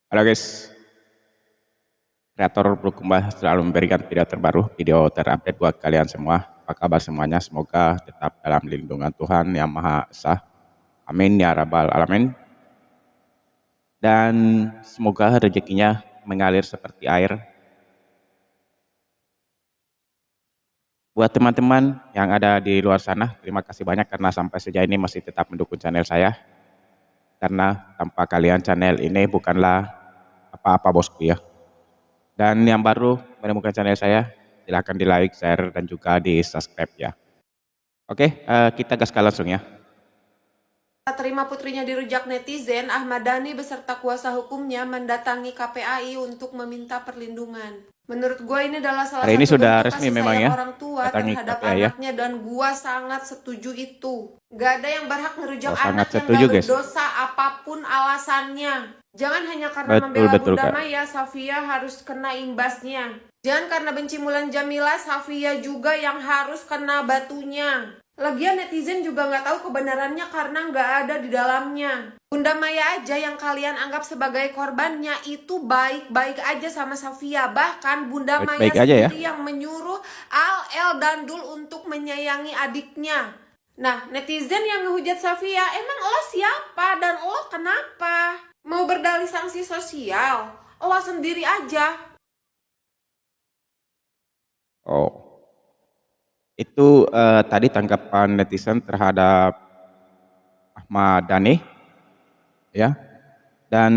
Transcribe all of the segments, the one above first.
Halo guys, kreator Blukumba selalu memberikan video terbaru, video terupdate buat kalian semua. Apa kabar semuanya? Semoga tetap dalam lindungan Tuhan Yang Maha Esa. Amin ya rabbal alamin. Dan semoga rezekinya mengalir seperti air. Buat teman-teman yang ada di luar sana, terima kasih banyak karena sampai sejauh ini masih tetap mendukung channel saya. Karena tanpa kalian channel ini bukanlah apa-apa bosku ya. Dan yang baru menemukan channel saya, silahkan di like, share, dan juga di subscribe ya. Oke, kita gaskan langsung ya. Terima putrinya dirujak netizen, Ahmad Dhani beserta kuasa hukumnya mendatangi KPAI untuk meminta perlindungan. Menurut gue ini adalah salah Hari ini satu sudah bentuk resmi kasih memang sayang ya, orang tua datangi terhadap KPI ya. anaknya dan gue sangat setuju itu. Gak ada yang berhak ngerujak Oh, sangat anak yang setuju gak guys. berdosa apapun alasannya. Jangan hanya karena Betul membela betul Bunda Kak. Maya, Safia harus kena imbasnya. Jangan karena benci Mulan Jamila, Safia juga yang harus kena batunya. Lagian netizen juga nggak tahu kebenarannya karena nggak ada di dalamnya. Bunda Maya aja yang kalian anggap sebagai korbannya itu baik-baik aja sama Safia. Bahkan Bunda Maya Baik-baik aja ya. sendiri yang menyuruh Al, El, dan Dul untuk menyayangi adiknya. Nah, netizen yang ngehujat Safia, emang lo siapa dan lo kenapa? Mau berdalih sanksi sosial? Lo sendiri aja. Oh, itu tadi tanggapan netizen terhadap Ahmad Dhani ya. Dan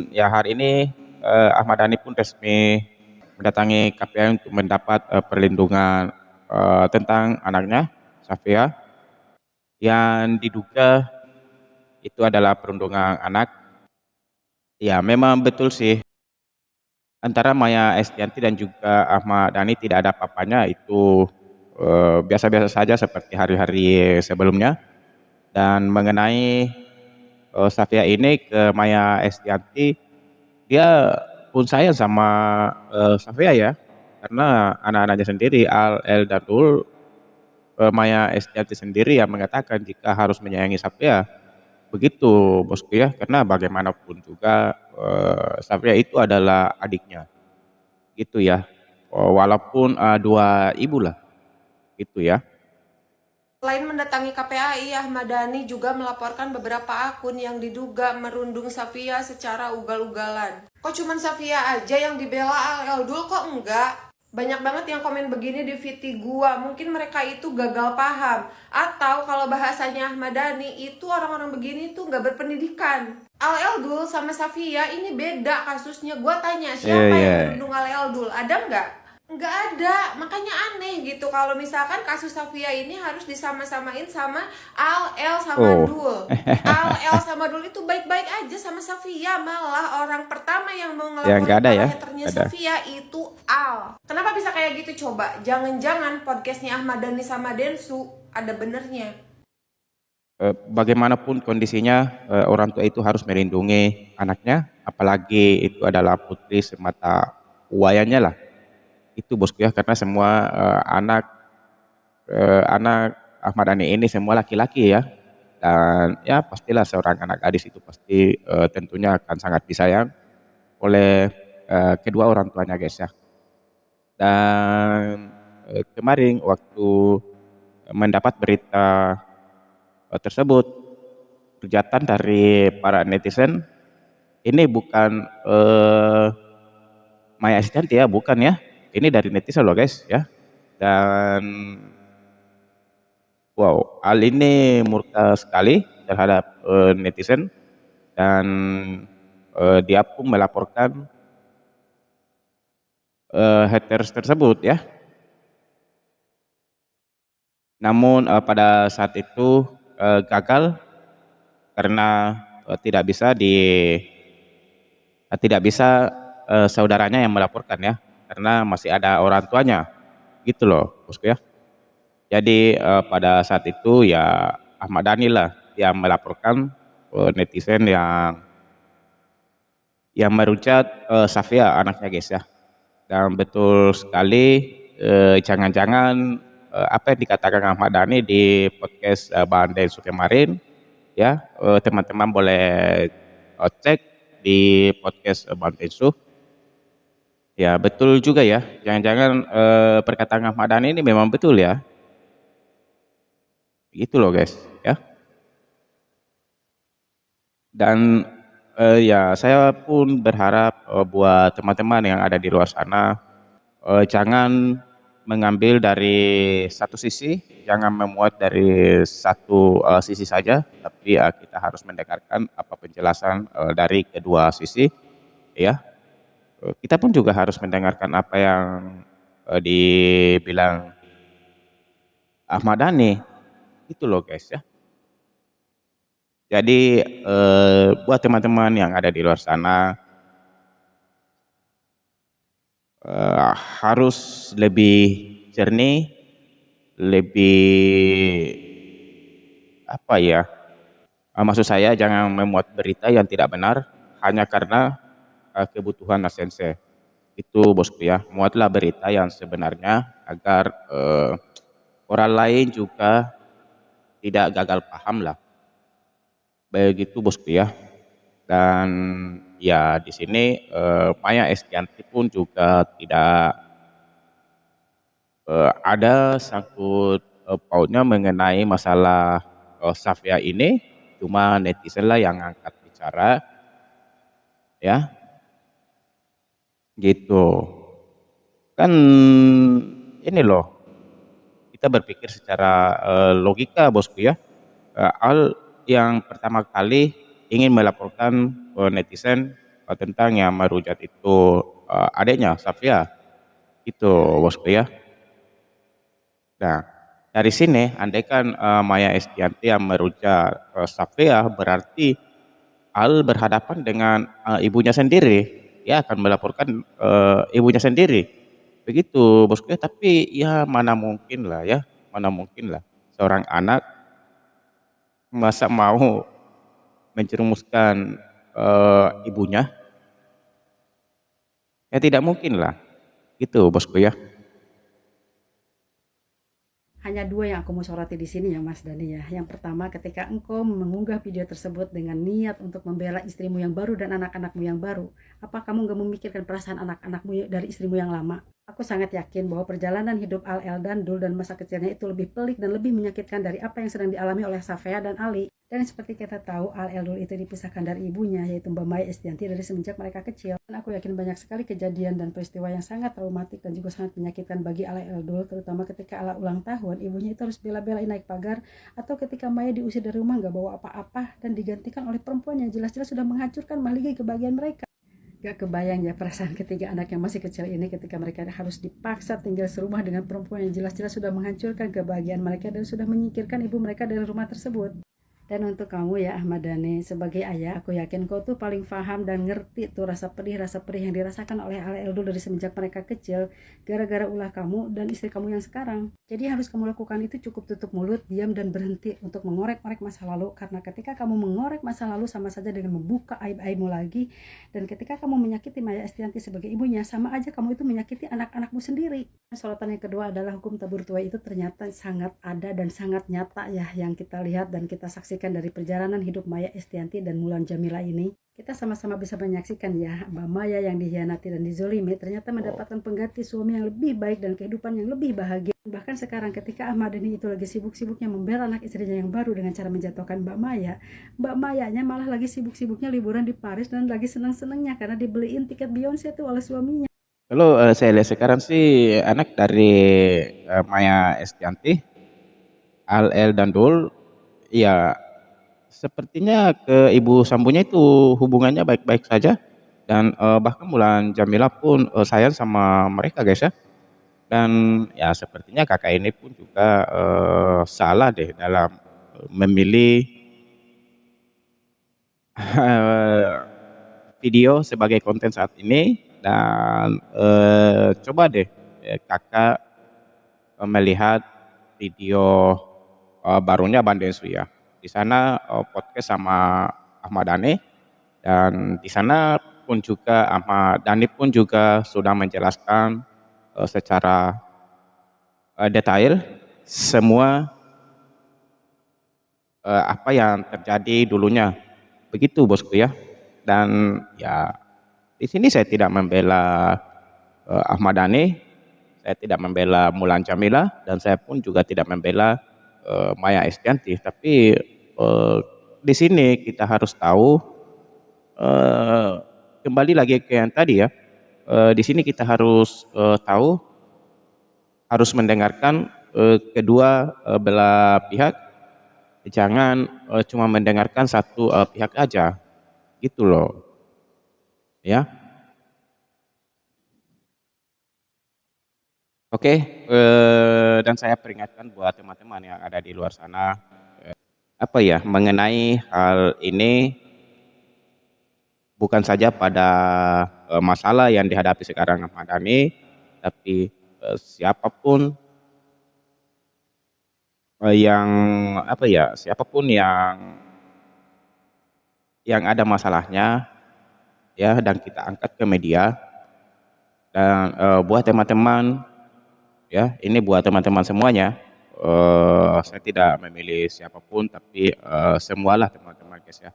ya hari ini Ahmad Dhani pun resmi mendatangi KPI untuk mendapat perlindungan tentang anaknya Safia yang diduga itu adalah perundungan anak. Ya memang betul sih, antara Maya Estianty dan juga Ahmad Dhani tidak ada apa-apanya, itu biasa-biasa saja seperti hari-hari sebelumnya. Dan mengenai Safia ini ke Maya Estianty, dia pun sayang sama Safia ya, karena anak-anaknya sendiri Al, El, dan Dul, Maya Estianty sendiri yang mengatakan jika harus menyayangi Safia. Begitu bosku ya, karena bagaimanapun juga Safia itu adalah adiknya gitu ya. Walaupun dua ibu lah gitu ya. Selain mendatangi KPAI, Ahmad Dhani juga melaporkan beberapa akun yang diduga merundung Safia secara ugal-ugalan. Kok cuman Safia aja yang dibela, Al, Eldul kok enggak? Banyak banget yang komen begini di VT gua, mungkin mereka itu gagal paham. Atau kalau bahasanya Ahmad Dhani, itu orang-orang begini tuh nggak berpendidikan. Al Eldul sama Safia ini beda kasusnya. Gua tanya, siapa yang merundung Al Eldul? Ada nggak? Nggak ada, makanya aneh gitu kalau misalkan kasus Safia ini harus disama-samain sama Al, El, sama Dul. Al, El, sama Dul itu baik-baik aja sama Safia, malah orang pertama yang mau Ya, ngelaporin nggak ada para ya, haternya nggak ada. Safia itu Al. Kenapa bisa kayak gitu coba? Jangan-jangan podcastnya Ahmad Dhani sama Densu ada benernya. Bagaimanapun kondisinya, orang tua itu harus melindungi anaknya, apalagi itu adalah putri semata wayangnya lah. Itu bosku ya, karena semua anak Ahmad Dhani ini semua laki-laki ya. Dan ya pastilah seorang anak gadis itu pasti tentunya akan sangat disayang oleh kedua orang tuanya guys ya. Dan kemarin waktu mendapat berita tersebut, hujatan dari para netizen ini bukan Maya Estianty ya, bukan ya. Ini dari netizen loh guys ya. Dan wow, hal ini murka sekali terhadap netizen. Dan dia pun melaporkan haters tersebut ya. Namun pada saat itu gagal karena tidak bisa saudaranya yang melaporkan ya, karena masih ada orang tuanya gitu loh bosku ya. Jadi pada saat itu ya Ahmad Dhani lah yang melaporkan netizen yang merujat Safia anaknya guys ya. Dan betul sekali, jangan-jangan apa yang dikatakan Ahmad Dhani di podcast Bang Densu kemarin ya, teman-teman boleh cek di podcast Bang Tensu. Ya betul juga ya, jangan-jangan perkataan Ahmad Dhani ini memang betul ya, gitu loh guys ya. Dan ya saya pun berharap buat teman-teman yang ada di luar sana, jangan mengambil dari satu sisi, jangan memuat dari satu sisi saja, tapi kita harus mendengarkan apa penjelasan dari kedua sisi ya. Kita pun juga harus mendengarkan apa yang dibilang Ahmad Dhani, itu loh guys ya. Jadi buat teman-teman yang ada di luar sana, harus lebih jernih, lebih apa ya? Maksud saya jangan memuat berita yang tidak benar hanya karena kebutuhan ASNC. Itu bosku ya, muatlah berita yang sebenarnya agar orang lain juga tidak gagal paham lah. Begitu bosku ya. Dan ya di sini Maya Estianty pun juga tidak ada sangkut pautnya mengenai masalah Safia ini, cuma netizen lah yang angkat bicara ya, gitu. Kan ini loh, kita berpikir secara logika bosku ya. Al yang pertama kali ingin melaporkan netizen tentang yang merujat itu adiknya Safia, itu bosku ya. Nah, dari sini andaikan Maya Estianty yang meruja Safia, berarti Al berhadapan dengan ibunya sendiri, ya akan melaporkan ibunya sendiri. Begitu bosku ya, tapi ya mana mungkin lah ya, mana mungkin lah seorang anak masa mau mencerumuskan ibunya, ya tidak mungkin lah, gitu bosku ya. Hanya dua yang aku mau soroti di sini ya Mas Dani ya. Yang pertama, ketika engkau mengunggah video tersebut dengan niat untuk membela istrimu yang baru dan anak-anakmu yang baru, apa kamu gak memikirkan perasaan anak-anakmu dari istrimu yang lama? Aku sangat yakin bahwa perjalanan hidup Al dan Dul dan masa kecilnya itu lebih pelik dan lebih menyakitkan dari apa yang sedang dialami oleh Safea dan Ali. Dan seperti kita tahu, Al Dul itu dipisahkan dari ibunya, yaitu Mbak Maya Estianty, dari semenjak mereka kecil. Dan aku yakin banyak sekali kejadian dan peristiwa yang sangat traumatik dan juga sangat menyakitkan bagi Al Dul, terutama ketika Ala ulang tahun, ibunya itu harus bela-belain naik pagar, atau ketika Maya diusir dari rumah gak bawa apa-apa dan digantikan oleh perempuan yang jelas-jelas sudah menghancurkan mahligai kebahagiaan mereka. Gak kebayang ya perasaan ketiga anak yang masih kecil ini ketika mereka harus dipaksa tinggal serumah dengan perempuan yang jelas-jelas sudah menghancurkan kebahagiaan mereka dan sudah menyingkirkan ibu mereka dari rumah tersebut. Dan untuk kamu ya Ahmad Dhani, sebagai ayah, aku yakin kau tuh paling paham dan ngerti tuh rasa pedih yang dirasakan oleh Al Eldul dari semenjak mereka kecil, gara-gara ulah kamu dan istri kamu yang sekarang. Jadi harus kamu lakukan itu cukup tutup mulut, diam dan berhenti untuk mengorek-ngorek masa lalu, karena ketika kamu mengorek masa lalu sama saja dengan membuka aib-aibmu lagi, dan ketika kamu menyakiti Maya Estianty sebagai ibunya, sama aja kamu itu menyakiti anak-anakmu sendiri. Sorotan yang kedua adalah hukum tabur tuai itu ternyata sangat ada dan sangat nyata ya, yang kita lihat dan kita saksikan dari perjalanan hidup Maya Estianty dan Mulan Jamila ini. Kita sama-sama bisa menyaksikan ya, Mbak Maya yang dikhianati dan dizolimi ternyata mendapatkan pengganti suami yang lebih baik dan kehidupan yang lebih bahagia. Bahkan sekarang ketika Ahmad Dhani itu lagi sibuk-sibuknya membela anak istrinya yang baru dengan cara menjatuhkan Mbak Mayanya malah lagi sibuk-sibuknya liburan di Paris dan lagi senang-senangnya karena dibeliin tiket Beyonce tuh oleh suaminya. Kalau saya lihat sekarang sih anak dari Maya Estianty, Al dan Dul, ya sepertinya ke ibu sambungnya itu hubungannya baik-baik saja, dan bahkan Mulan Jamila pun sayang sama mereka guys ya. Dan ya sepertinya kakak ini pun juga salah deh dalam memilih video sebagai konten saat ini. Dan coba deh kakak melihat video barunya Bang Densu ya. Di sana podcast sama Ahmad Dhani, dan di sana pun juga Ahmad Dhani pun juga sudah menjelaskan secara detail semua apa yang terjadi dulunya. Begitu bosku ya. Dan ya di sini saya tidak membela Ahmad Dhani, saya tidak membela Mulan Jamila, dan saya pun juga tidak membela Maya Estianty. Tapi di sini kita harus tahu, kembali lagi ke yang tadi ya, di sini kita harus tahu, harus mendengarkan kedua belah pihak, jangan cuma mendengarkan satu pihak aja, gitu loh, ya. Oke, dan saya peringatkan buat teman-teman yang ada di luar sana, apa ya, mengenai hal ini bukan saja pada masalah yang dihadapi sekarang Ahmad Dhani, tapi siapapun yang apa ya, siapapun yang ada masalahnya ya, dan kita angkat ke media. Dan buat teman-teman ya, ini buat teman-teman semuanya, saya tidak memilih siapapun, tapi semualah teman-teman guys ya,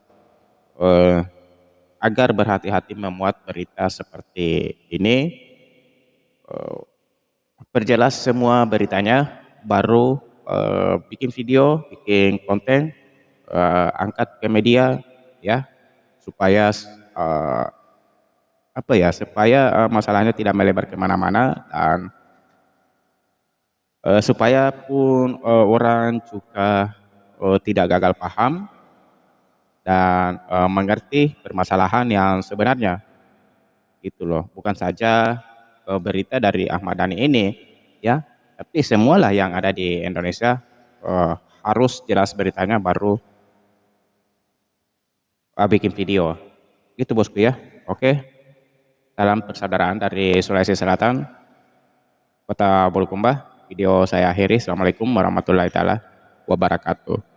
agar berhati-hati memuat berita seperti ini, perjelas semua beritanya, baru bikin video, bikin konten, angkat ke media ya, supaya apa ya, supaya masalahnya tidak melebar kemana-mana, dan supaya pun orang juga tidak gagal paham dan mengerti permasalahan yang sebenarnya, gitu loh. Bukan saja berita dari Ahmad Dhani ini ya, tapi semualah yang ada di Indonesia harus jelas beritanya, baru bikin video, gitu bosku ya. Oke, salam persaudaraan dari Sulawesi Selatan, Kota Bulukumba. Video saya akhiri. Assalamualaikum warahmatullahi taala wabarakatuh.